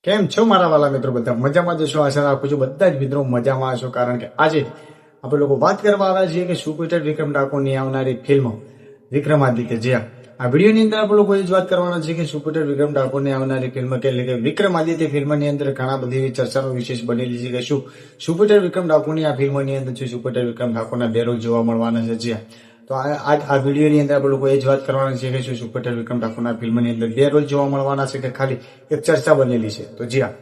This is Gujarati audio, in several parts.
કેમ છો મારા વાલા મિત્રો? બધા મજામાં જશો આશા રાખું છું બધા જ મિત્રો મજામાં હશો, કારણ કે આજે આપણે લોકો વાત કરવા આવ્યા છીએ કે સુપરસ્ટાર વિક્રમ ઠાકોરની આવનારી ફિલ્મ વિક્રમાદિત્ય. જે આ વિડીયોની અંદર આપણે લોકો એ જ વાત કરવાના છે કે સુપરસ્ટાર વિક્રમ ઠાકોરની આવનારી ફિલ્મ એટલે કે વિક્રમાદિત્ય ફિલ્મની અંદર ઘણા બધી એવી ચર્ચાનો વિશેષ બનેલી છે કે શું સુપરસ્ટાર વિક્રમ ઠાકોરની આ ફિલ્મની અંદર છે સુપરસ્ટાર વિક્રમ ઠાકોરના બે રોલ જોવા મળવાના છે. જે તો આ વિડીયોની અંદર આપણે લોકો એ જ વાત કરવાના છે કે શું સુપરસ્ટાર વિક્રમ ઠાકોરના ફિલ્મની અંદર બે રોલ જોવા મળવાના છે કે ખાલી એક ચર્ચા બનેલી છે. તો જી હા,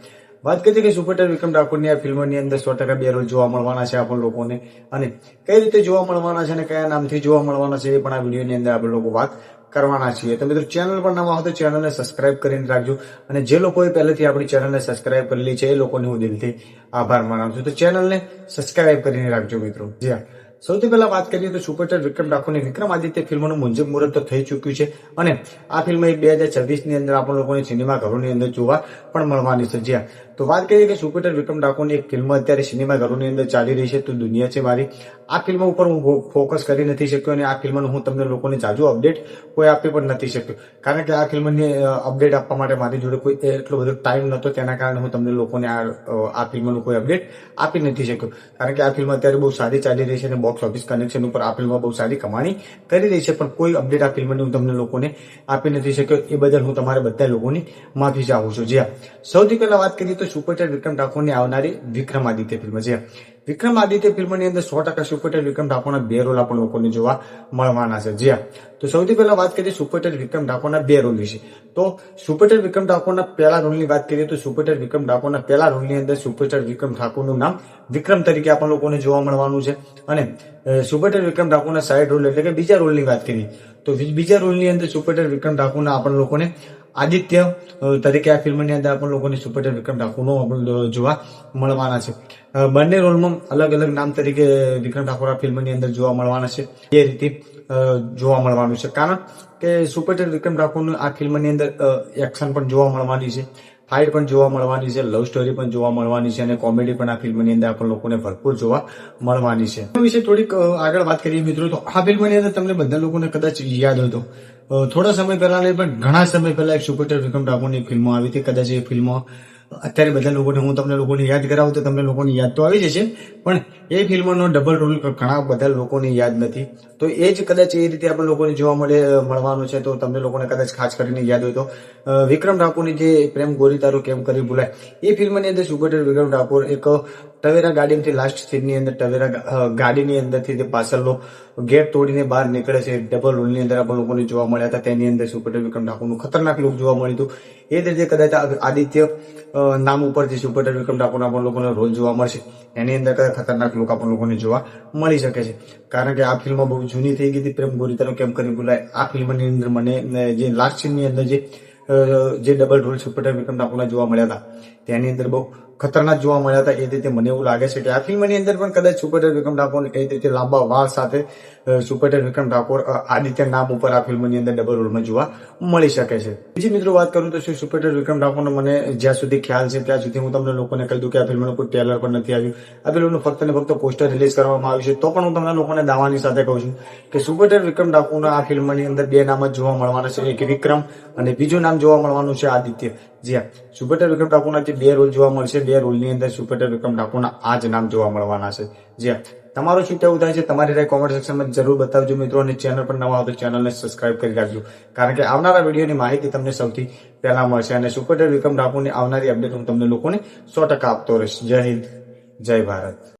વાત કરીએ કે સુપરસ્ટાર વિક્રમ ઠાકોરની આ ફિલ્મની અંદર 100% બે રોલ જોવા મળવાના છે આપણ લોકોને, અને કઈ રીતે જોવા મળવાના છે અને કયા નામથી જોવા મળવાના છે એ પણ આ વિડીયોની અંદર આપણે લોકો વાત કરવાના છીએ. તો મિત્રો, ચેનલ પર નવા હો તો ચેનલને સબસ્ક્રાઇબ કરીને રાખજો, અને જે લોકોએ પહેલેથી આપણી ચેનલને સબસ્ક્રાઇબ કરેલી છે એ લોકોને હું દિલથી આભાર માનું છું. તો ચેનલને સબસ્ક્રાઇબ કરીને રાખજો મિત્રો. જી હા, સૌથી પહેલા વાત કરીએ તો સુપરસ્ટાર વિક્રમ ઠાકોરની વિક્રમાદિત્ય ફિલ્મનું મુંજબ મુહૂર્ત તો થઈ ચૂક્યું છે, અને આ ફિલ્મ 2026 ની અંદર આપણે લોકોને સિનેમાઘરોની અંદર જોવા પણ મળવાની છે. જ્યાં તો વાત કરીએ કે સુપરસ્ટાર વિક્રમ ઠાકોરની એક ફિલ્મ અત્યારે સિનેમાઘરોની અંદર ચાલી રહી છે, તો દુનિયા છે મારી. આ ફિલ્મ ઉપર હું ફોકસ કરી નથી શક્યો, અને આ ફિલ્મનું હું તમને લોકોને જાજુ અપડેટ કોઈ આપી પણ નથી શક્યો, કારણ કે આ ફિલ્મની અપડેટ આપવા માટે મારી જોડે કોઈ એટલો બધો ટાઈમ નહોતો. તેના કારણે હું તમને લોકોને આ ફિલ્મનું કોઈ અપડેટ આપી નથી શક્યો, કારણ કે આ ફિલ્મ અત્યારે બહુ સારી ચાલી રહી છે અને બોક્સ ઓફિસ કનેક્શન ઉપર આ ફિલ્મ બહુ સારી કમાણી કરી રહી છે, પણ કોઈ અપડેટ આ ફિલ્મની હું તમને લોકોને આપી નથી શક્યો. એ બદલ હું તમારા બધા લોકોની માફી ચાહું છું. જ્યાં સૌથી પહેલા વાત કરીએ તો સુપરસ્ટાર વિક્રમ ઠાકોરની આવનારી વિક્રમાદિત્ય ફિલ્મ. જે વિક્રમાદિત્ય ફિલ્મની અંદર 100% સુપરસ્ટાર વિક્રમ ઠાકોરના બે રોલ આપણ લોકોને જોવા મળવાના છે. જ્યાં તો સૌથી પહેલા વાત કરીએ સુપરસ્ટાર વિક્રમ ઠાકોરના બે રોલ વિશે. તો સુપરસ્ટાર વિક્રમ ઠાકોરના પહેલા રોલની વાત કરીએ તો સુપરસ્ટાર વિક્રમ ઠાકોરના પહેલા રોલની અંદર સુપરસ્ટાર વિક્રમ ઠાકોરનું નામ વિક્રમ તરીકે આપણ લોકોને જોવા મળવાનું છે, અને સુપરસ્ટાર વિક્રમ ઠાકોરના સાઈડ રોલ એટલે કે બીજા રોલની વાત કરીએ તો બીજા રોલની અંદર સુપરસ્ટાર વિક્રમ ઠાકોરના આપણ લોકોને આદિત્ય તરીકે આ ફિલ્મની અંદર આપણ લોકોને સુપરસ્ટાર વિક્રમ ઠાકોરનો જોવા મળવાના છે. બંને રોલમાં અલગ અલગ નામ તરીકે વિક્રમ ઠાકોર આ ફિલ્મની અંદર જોવા મળવાના છે. એ રીતે જોવા મળવાનું છે, કારણ કે સુપરસ્ટાર વિક્રમ ઠાકોરનું આ ફિલ્મની અંદર એક્શન પણ જોવા મળવાની છે, ફાઇટ પણ જોવા મળવાની છે, લવ સ્ટોરી પણ જોવા મળવાની છે, અને કોમેડી પણ આ ફિલ્મની અંદર આપણ લોકોને ભરપૂર જોવા મળવાની છે. આ વિશે થોડીક આગળ વાત કરીએ મિત્રો, તો આ ફિલ્મની અંદર તમને બધા લોકોને કદાચ યાદ હોય તો થોડા સમય પહેલા નહીં પણ ઘણા સમય પહેલા એક સુપરસ્ટાર વિક્રમ ઠાકોરની ફિલ્મ આવી હતી. કદાચ એ ફિલ્મ અત્યારે બધા લોકોને હું તમને લોકોને યાદ કરાવું તો તમને લોકોને યાદ તો આવી જશે, પણ એ ફિલ્મનો ડબલ રોલ ઘણા બધા લોકોને યાદ નથી. તો એ જ કદાચ એ રીતે આપણે લોકોને જોવા મળવાનું છે. તો તમને લોકોને કદાચ ખાસ કરીને યાદ હોય તો વિક્રમ ઠાકોરની જે પ્રેમ ગોરી તારું કેમ કરી ભૂલાય એ ફિલ્મની અંદર સુપરસ્ટાર વિક્રમ ઠાકોર એક ટવેરા ગાડીની લાસ્ટ સીનની અંદર ટવેરા ગાડીની અંદરથી તે પાછળનો ગેટ તોડીને બહાર નીકળે છે. ડબલ રોલની અંદર આપણે લોકોને જોવા મળ્યા હતા. તેની અંદર સુપરસ્ટાર વિક્રમ ઠાકોરનું ખતરનાક લુક જોવા મળ્યું હતું. એ જ રીતે કદાચ આદિત્ય નામ ઉપરથી સુપરસ્ટાર વિક્રમ ઠાકોરના પણ લોકોને રોલ જોવા મળશે. એની અંદર કદાચ ખતરનાક લુક આપણને લોકોને જોવા મળી શકે છે, કારણ કે આ ફિલ્મ બહુ જૂની થઈ ગઈ હતી. પ્રેમ ગોરી તારું કેમ કરી ભૂલાય આ ફિલ્મની અંદર મને જે લાસ્ટ સીનની અંદર જે ડબલ રોલ સુપરસ્ટાર વિક્રમ ઠાકોરના જોવા મળ્યા હતા તેની અંદર બહુ ખતરનાક જોવા મળ્યા હતા. એ રીતે મને એવું લાગે છે કે આ ફિલ્મની અંદર પણ કદાચ સુપરસ્ટાર વિક્રમ ઠાકોર એ રીતે લાંબા વાળ સાથે સુપરસ્ટાર વિક્રમ ઠાકોર આદિત્ય નામ ઉપર આ ફિલ્મની અંદર ડબલ રોલમાં જોવા મળી શકે છે. બીજી મિત્રો વાત કરું તો શું સુપરસ્ટાર વિક્રમ ઠાકોરનો મને જ્યાં સુધી ખ્યાલ છે ત્યાં સુધી હું તમને લોકોને કહી દઉં કે આ ફિલ્મનું કોઈ ટ્રેલર પણ નથી આવ્યું. આ ફિલ્મનું ફક્ત ને ફક્ત પોસ્ટર રિલીઝ કરવામાં આવ્યું છે. તો પણ હું તમને લોકોને દાવાની સાથે કહું છું કે સુપરસ્ટાર વિક્રમ ઠાકોરના આ ફિલ્મની અંદર બે નામ જ જોવા મળવાના છે, એક વિક્રમ અને બીજું નામ જોવા મળવાનું છે આદિત્ય. જી હા, સુપરસ્ટાર વિક્રમ ઠાકોરના જે બે રોલ જોવા મળશે, બે રોલની અંદર સુપરસ્ટાર વિક્રમ ઠાકોરના આ જ નામ જોવા મળવાના છે. જી હા, તમારું શું કહેવું થાય છે તમારી રાય કોમેન્ટ સેક્શનમાં જરૂર બતાવજો મિત્રો, અને ચેનલ પર નવા આવતો ચેનલને સબસ્ક્રાઇબ કરી રાખજો, કારણ કે આવનારા વિડીયોની માહિતી તમને સૌથી પહેલા મળશે, અને સુપરસ્ટાર વિક્રમ ઠાકોરની આવનારી અપડેટ હું તમને લોકોને 100% આપતો રહીશ. જય હિન્દ, જય ભારત.